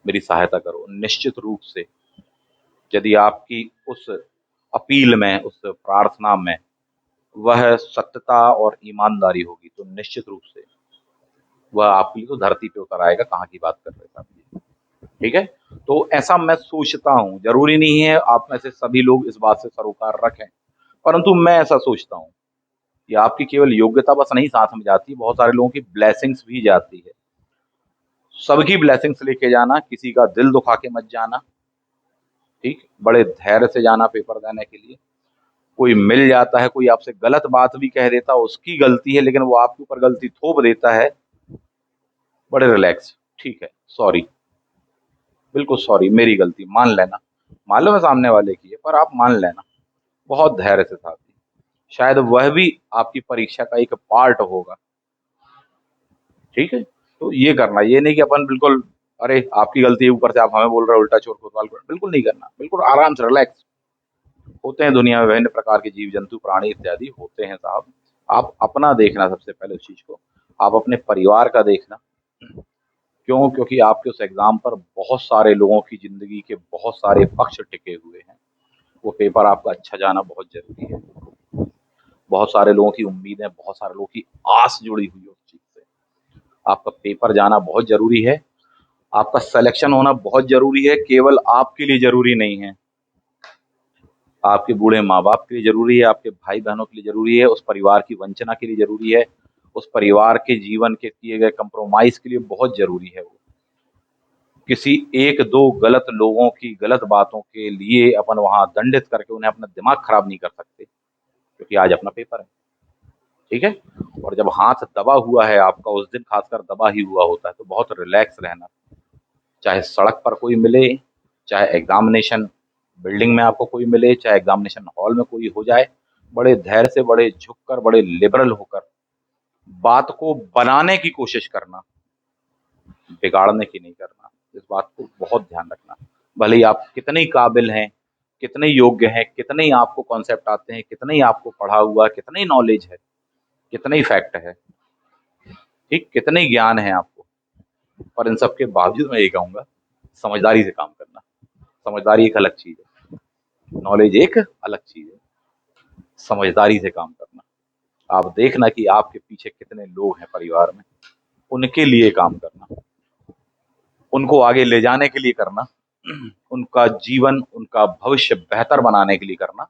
मेरी सहायता करो। निश्चित रूप से यदि आपकी उस अपील में, उस प्रार्थना में वह सत्यता और ईमानदारी होगी, तो निश्चित रूप से वह आपके लिए तो धरती पे उतर आएगा, कहाँ की बात कर रहे हैं साहब जी। ठीक है। तो ऐसा मैं सोचता हूँ, जरूरी नहीं है आप में से सभी लोग इस बात से सरोकार रखें, परंतु मैं ऐसा सोचता हूँ कि आपकी केवल योग्यता बस नहीं साथ में जाती, बहुत सारे लोगों की ब्लेसिंग्स भी जाती है। सबकी ब्लेसिंग्स लेके जाना, किसी का दिल दुखा के मत जाना। ठीक, बड़े धैर्य से जाना पेपर देने के लिए। कोई मिल जाता है, कोई आपसे गलत बात भी कह देता है, उसकी गलती है, लेकिन वो आपके ऊपर गलती थोप देता है, बड़े रिलैक्स, ठीक है, सॉरी, बिल्कुल सॉरी, मेरी गलती, मान लेना। मालूम है सामने वाले की है, पर आप मान लेना, बहुत धैर्य से साथ ही। शायद वह भी आपकी परीक्षा का एक पार्ट होगा। ठीक है। तो ये करना, ये नहीं कि अपन बिल्कुल, अरे आपकी गलती है, ऊपर से आप हमें बोल रहे हो, उल्टा चोर कोतवाल को, बिल्कुल नहीं करना, बिल्कुल आराम से रिलैक्स। होते हैं दुनिया में विभिन्न प्रकार के जीव जंतु प्राणी इत्यादि होते हैं साहब। आप अपना देखना सबसे पहले उस चीज को, आप अपने परिवार का देखना। क्यों? क्योंकि आपके उस एग्जाम पर बहुत सारे लोगों की जिंदगी के बहुत सारे पक्ष टिके हुए हैं। वो पेपर आपका अच्छा जाना बहुत जरूरी है। बहुत सारे लोगों की उम्मीदें, बहुत सारे लोगों की आस जुड़ी हुई है उस चीज से। आपका पेपर जाना बहुत जरूरी है। आपका सिलेक्शन होना बहुत जरूरी है। केवल आपके लिए जरूरी नहीं है, आपके बूढ़े माँ बाप के लिए जरूरी है, आपके भाई बहनों के लिए जरूरी है, उस परिवार की वंचना के लिए जरूरी है, उस परिवार के जीवन के किए गए कंप्रोमाइज के लिए बहुत जरूरी है। वो किसी एक दो गलत लोगों की गलत बातों के लिए अपन वहां दंडित करके उन्हें अपना दिमाग खराब नहीं कर सकते, क्योंकि आज अपना पेपर है। ठीक है। और जब हाथ दबा हुआ है आपका, उस दिन खासकर दबा ही हुआ होता है, तो बहुत रिलैक्स रहना। चाहे सड़क पर कोई मिले, चाहे एग्जामिनेशन बिल्डिंग में आपको कोई मिले, चाहे एग्जामिनेशन हॉल में कोई हो जाए, बड़े धैर्य से, बड़े झुककर, बड़े लिबरल होकर बात को बनाने की कोशिश करना, बिगाड़ने की नहीं करना। इस बात को बहुत ध्यान रखना। भले ही आप कितने ही काबिल हैं, कितने योग्य हैं, कितने ही आपको कॉन्सेप्ट आते हैं, कितने ही आपको पढ़ा हुआ, कितनी ही नॉलेज है, कितने ही फैक्ट है, ठीक, कितने ही ज्ञान है आपको, पर इन सब के बावजूद मैं ये कहूंगा, समझदारी से काम करना। समझदारी एक अलग चीज है, नॉलेज एक अलग चीज है। समझदारी से काम करना। आप देखना कि आपके पीछे कितने लोग हैं परिवार में, उनके लिए काम करना, उनको आगे ले जाने के लिए करना, उनका जीवन, उनका भविष्य बेहतर बनाने के लिए करना,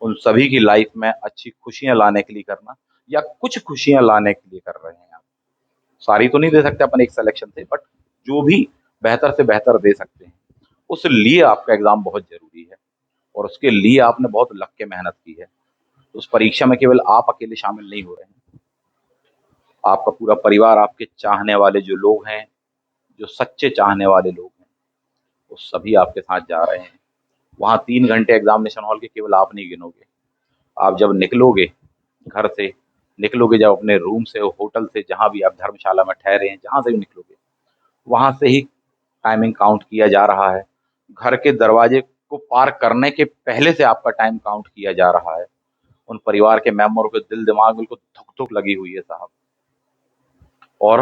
उन सभी की लाइफ में अच्छी खुशियां लाने के लिए करना, या कुछ खुशियां लाने के लिए कर रहे हैं आप। सारी तो नहीं दे सकते अपन एक सिलेक्शन से, बट जो भी बेहतर से बेहतर दे सकते हैं, उस लिए आपका एग्जाम बहुत जरूरी है। और उसके लिए आपने बहुत लग के मेहनत की है। तो उस परीक्षा में केवल आप अकेले शामिल नहीं हो रहे हैं, आपका पूरा परिवार, आपके चाहने वाले जो लोग हैं, जो सच्चे चाहने वाले लोग हैं, वो सभी आपके साथ जा रहे हैं। वहाँ 3 घंटे एग्जामिनेशन हॉल के केवल आप नहीं गिनोगे। आप जब निकलोगे घर से, निकलोगे जब अपने रूम से, होटल से, जहाँ भी आप धर्मशाला में ठहरे हैं, जहाँ से भी निकलोगे, वहाँ से ही टाइमिंग काउंट किया जा रहा है। घर के दरवाजे को पार करने के पहले से आपका टाइम काउंट किया जा रहा है। उन परिवार के मेंबरों के दिल दिमाग बिल्कुल धुक धुक लगी हुई है साहब, और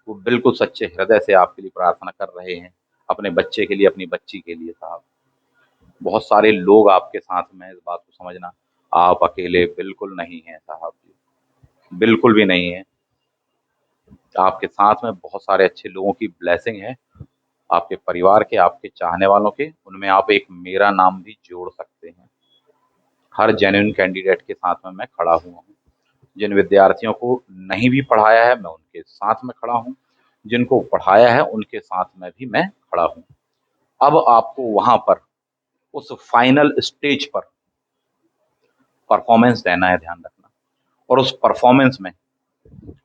वो बिल्कुल सच्चे हृदय से आपके लिए प्रार्थना कर रहे हैं, अपने बच्चे के लिए, अपनी बच्ची के लिए साहब। बहुत सारे लोग आपके साथ में हैं, इस बात को समझना। आप अकेले बिल्कुल नहीं हैं साहब जी, बिल्कुल भी नहीं है। आपके साथ में बहुत सारे अच्छे लोगों की ब्लेसिंग है, आपके परिवार के, आपके चाहने वालों के। उनमें आप एक मेरा नाम भी जोड़ सकते हैं। हर जेन्युइन कैंडिडेट के साथ में मैं खड़ा हुआ हूँ। जिन विद्यार्थियों को नहीं भी पढ़ाया है, मैं उनके साथ में खड़ा हूँ। जिनको पढ़ाया है, उनके साथ में भी मैं खड़ा हूँ। अब आपको वहां पर, उस फाइनल स्टेज पर परफॉर्मेंस देना है, ध्यान रखना। और उस परफॉर्मेंस में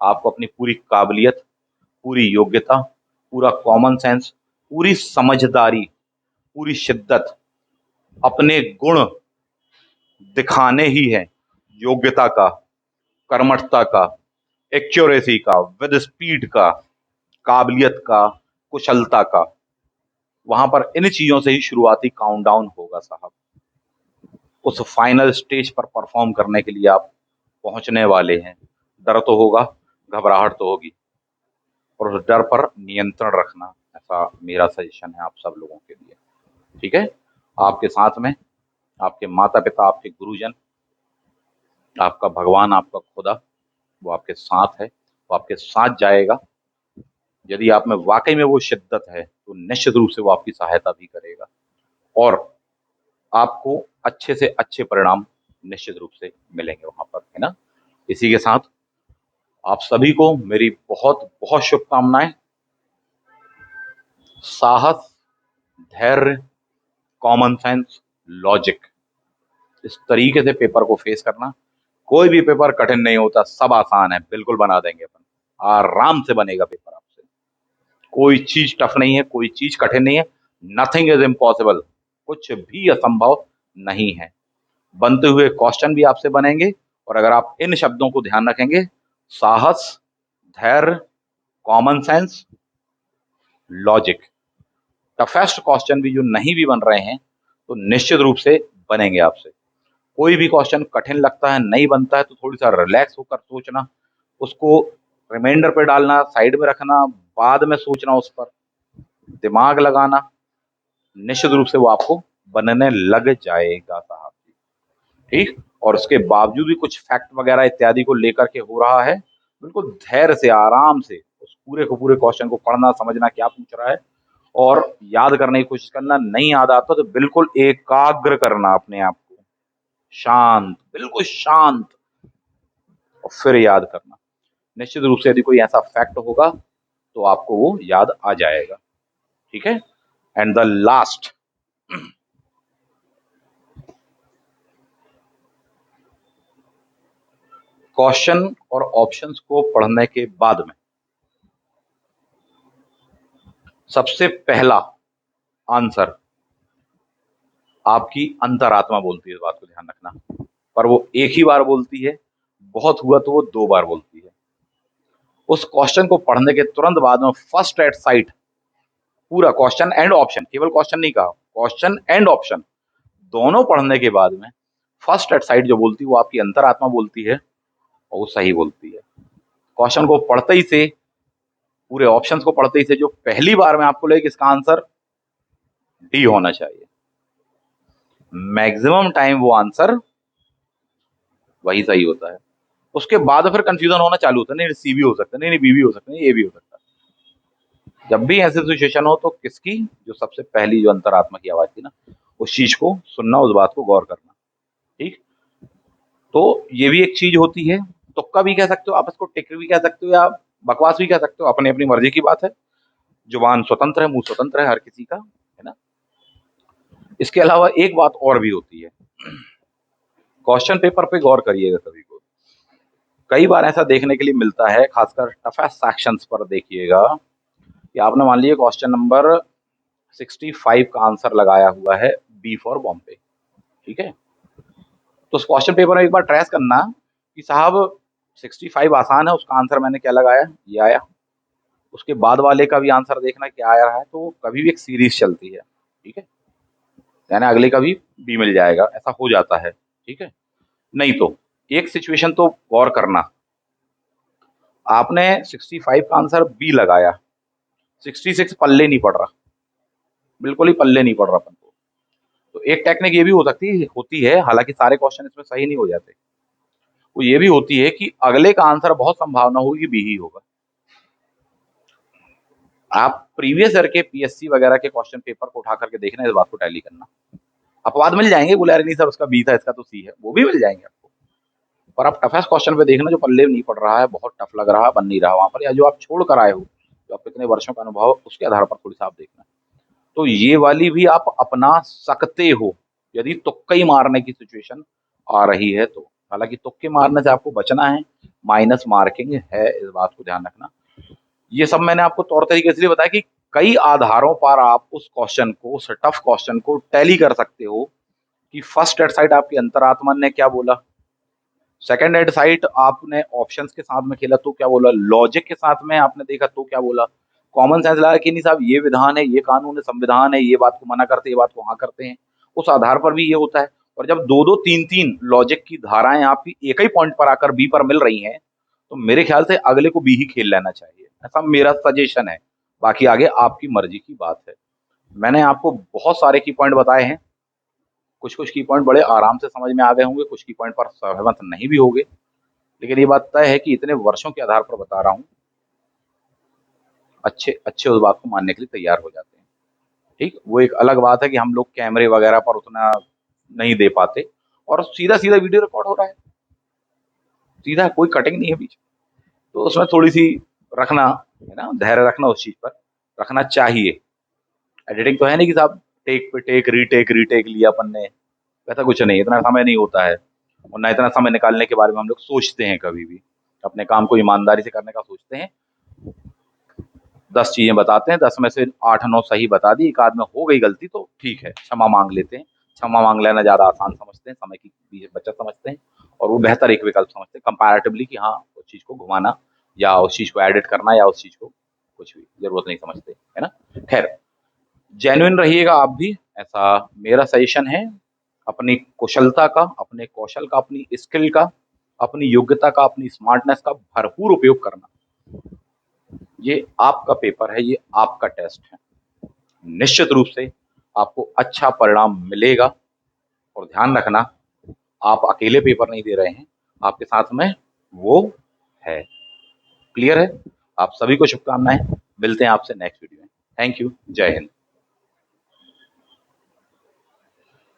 आपको अपनी पूरी काबिलियत, पूरी योग्यता, पूरा कॉमन सेंस, पूरी समझदारी, पूरी शिद्दत, अपने गुण दिखाने ही है। योग्यता का, कर्मठता का, एक्यूरेसी का, विद स्पीड का, काबिलियत का, कुशलता का। वहां पर इन चीजों से ही शुरुआती काउंटडाउन होगा साहब। उस फाइनल स्टेज पर परफॉर्म करने के लिए आप पहुंचने वाले हैं। डर तो होगा, घबराहट तो होगी, और उस डर पर नियंत्रण रखना, ऐसा मेरा सजेशन है आप सब लोगों के लिए। ठीक है। आपके साथ में आपके माता पिता, आपके गुरुजन, आपका भगवान, आपका खुदा, वो आपके साथ है, वो आपके साथ जाएगा। यदि आप में वाकई में वो शिद्दत है, तो निश्चित रूप से वो आपकी सहायता भी करेगा, और आपको अच्छे से अच्छे परिणाम निश्चित रूप से मिलेंगे वहां पर, है ना। इसी के साथ आप सभी को मेरी बहुत बहुत शुभकामनाएं। साहस, धैर्य, कॉमन सेंस, लॉजिक, इस तरीके से पेपर को फेस करना। कोई भी पेपर कठिन नहीं होता, सब आसान है, बिल्कुल बना देंगे अपन, आराम से बनेगा पेपर आपसे। कोई चीज टफ नहीं है, कोई चीज कठिन नहीं है। नथिंग इज इम्पॉसिबल, कुछ भी असंभव नहीं है। बनते हुए क्वेश्चन भी आपसे बनेंगे, और अगर आप इन शब्दों को ध्यान रखेंगे, साहस, धैर्य, common sense, logic, toughest question भी जो नहीं भी बन रहे हैं, तो निश्चित रूप से बनेंगे आपसे। कोई भी क्वेश्चन कठिन लगता है, नहीं बनता है, तो थोड़ी सा रिलैक्स होकर सोचना, उसको रिमाइंडर पे डालना, साइड में रखना, बाद में सोचना, उस पर दिमाग लगाना, निश्चित रूप से वो आपको बनने लग जाएगा साहब जी। ठीक, और उसके बावजूद भी कुछ फैक्ट वगैरह इत्यादि को लेकर के हो रहा है, बिल्कुल धैर्य से, आराम से उस पूरे को पूरे क्वेश्चन को पढ़ना, समझना क्या पूछ रहा है, और याद करने की कोशिश करना। नहीं याद आता तो बिल्कुल एकाग्र करना अपने आप को, शांत, बिल्कुल शांत, और फिर याद करना। निश्चित रूप से यदि कोई ऐसा फैक्ट होगा तो आपको वो याद आ जाएगा। ठीक है, एंड द लास्ट, क्वेश्चन और ऑप्शंस को पढ़ने के बाद में सबसे पहला आंसर आपकी अंतरात्मा बोलती है, इस बात को ध्यान रखना। पर वो एक ही बार बोलती है, बहुत हुआ तो वो 2 बार बोलती है। उस क्वेश्चन को पढ़ने के तुरंत बाद में फर्स्ट एट साइट पूरा क्वेश्चन एंड ऑप्शन, केवल क्वेश्चन नहीं कहा, क्वेश्चन एंड ऑप्शन दोनों पढ़ने के बाद में फर्स्ट एट साइट जो बोलती है वो आपकी अंतरात्मा बोलती है, और वो सही बोलती है। क्वेश्चन को पढ़ते ही से, पूरे ऑप्शंस को पढ़ते ही से, जो पहली बार में आपको लगे कि इसका आंसर डी होना चाहिए, मैक्सिमम टाइम वो आंसर वही सही होता है। उसके बाद फिर कंफ्यूजन होना चालू होता है, नहीं सी भी हो सकता है, नहीं बी भी हो सकता है, नहीं ए भी हो सकता है। जब भी ऐसी सिचुएशन हो तो किसकी, जो सबसे पहली जो अंतरात्मा की आवाज थी ना, उस चीज को सुनना, उस बात को गौर करना। ठीक, तो ये भी एक चीज होती है। तुक्का भी कह सकते हो आप इसको, टिक भी कह सकते हो, या बकवास भी कह सकते हो, अपनी अपनी मर्जी की बात है। जुबान स्वतंत्र है, मुंह स्वतंत्र है हर किसी का, है ना। इसके अलावा एक बात और भी होती है, क्वेश्चन पेपर पे गौर करिएगा कभी को। कई बार ऐसा देखने के लिए मिलता है, खासकर टफेस्ट सेक्शंस पर देखिएगा, कि आपने मान लीजिए क्वेश्चन नंबर 65 का आंसर लगाया हुआ है, बी फॉर बॉम्बे। ठीक है, तो उस क्वेश्चन पेपर में एक बार ट्रेस करना कि साहब 65 आसान है, उसका आंसर मैंने क्या लगाया, ये आया। उसके बाद वाले का भी आंसर देखना क्या आ रहा है, तो कभी भी एक सीरीज चलती है। ठीक है, यानी अगले का भी बी मिल जाएगा, ऐसा हो जाता है। ठीक है, नहीं तो एक सिचुएशन तो गौर करना, आपने 65 का आंसर बी लगाया, 66 पल्ले नहीं पड़ रहा, बिल्कुल ही पल्ले नहीं पड़ रहा अपन को। तो एक टेक्निक ये भी हो सकती है, होती है, हालांकि सारे क्वेश्चन इसमें सही नहीं हो जाते, वो ये भी होती है कि अगले का आंसर बहुत संभावना होगी कि बी ही होगा। आप प्रीवियस ईयर के पीएससी वगैरह के क्वेश्चन पेपर को उठा करके देखना, इस बात को टैली करना। अपवाद मिल जाएंगे, बोले यार नहीं सर उसका बी था, इसका तो सी है, वो भी मिल जाएंगे आपको। पर आप टफेस्ट क्वेश्चन पे देखना, जो पल्ले नहीं पड़ रहा है, बहुत टफ लग रहा है, बन नहीं रहा वहां पर, या जो आप छोड़ कर आए हो, जो आप इतने वर्षों का अनुभव, उसके आधार पर थोड़ी सा आप देखना। तो ये वाली भी आप अपना सकते हो, यदि तुक्का ही मारने की सिचुएशन आ रही है तो। हालांकि तुक्के मारने से आपको बचना है, माइनस मार्किंग है, इस बात को ध्यान रखना। ये सब मैंने आपको तौर तरीके इसलिए बताया कि कई आधारों पर आप उस क्वेश्चन को, उस टफ क्वेश्चन को टैली कर सकते हो, कि फर्स्ट एट साइट आपकी अंतरात्मा ने क्या बोला, सेकंड एट साइट आपने ऑप्शंस के साथ में खेला तो क्या बोला, लॉजिक के साथ में आपने देखा तो क्या बोला, कॉमन सेंस लगा कि नहीं साहब ये विधान है, ये कानून है, संविधान है, ये बात को मना करते, ये बात को हाँ करते हैं, उस आधार पर भी ये होता है। और जब दो दो तीन तीन लॉजिक की धाराएं आपकी एक ही पॉइंट पर आकर बी पर मिल रही हैं, तो मेरे ख्याल से अगले को बी ही खेल लेना चाहिए, ऐसा मेरा सजेशन है। बाकी आगे आपकी मर्जी की बात है। मैंने आपको बहुत सारे की पॉइंट बताए हैं, कुछ कुछ की पॉइंट बड़े आराम से समझ में आ गए होंगे, कुछ की पॉइंट पर सहमत नहीं भी होंगे, लेकिन ये बात तय है कि इतने वर्षों के आधार पर बता रहा हूँ, अच्छे अच्छे उस बात को मानने के लिए तैयार हो जाते हैं। ठीक, वो एक अलग बात है कि हम लोग कैमरे वगैरह पर उतना नहीं दे पाते, और सीधा सीधा वीडियो रिकॉर्ड हो रहा है, सीधा, कोई कटिंग नहीं है बीच, तो उसमें थोड़ी सी रखना, है ना, धैर्य रखना, उस चीज पर रखना चाहिए। एडिटिंग तो है नहीं कि साहब टेक पे टेक, रीटेक रीटेक लिया अपन ने, ऐसा कुछ नहीं, इतना समय नहीं होता है, और ना इतना समय निकालने के बारे में हम लोग सोचते हैं कभी भी। अपने काम को ईमानदारी से करने का सोचते हैं। 10 चीजें बताते हैं, 10 में से 8-9 सही बता दी, एक आध में हो गई गलती तो ठीक है, क्षमा मांग लेते हैं। क्षमा मांग लेना ज्यादा आसान समझते हैं, समय की भी बचत समझते हैं, और वो बेहतर एक विकल्प समझते हैं कंपैरेटिवली, कि हाँ उस चीज को घुमाना, या उस चीज को एडिट करना, या उस चीज को कुछ भी जरूरत नहीं समझते, है ना। खैर, जेन्युइन रहिएगा आप भी, ऐसा मेरा सजेशन है। अपनी कुशलता का, अपने कौशल का, अपनी स्किल का, अपनी योग्यता का, अपनी स्मार्टनेस का भरपूर उपयोग करना। ये आपका पेपर है, ये आपका टेस्ट है। निश्चित रूप से आपको अच्छा परिणाम मिलेगा और ध्यान रखना, आप अकेले पेपर नहीं दे रहे हैं, आपके साथ में वो है। क्लियर है? आप सभी को शुभकामनाएँ। मिलते हैं आपसे नेक्स्ट वीडियो में। Thank you. जय हिंद।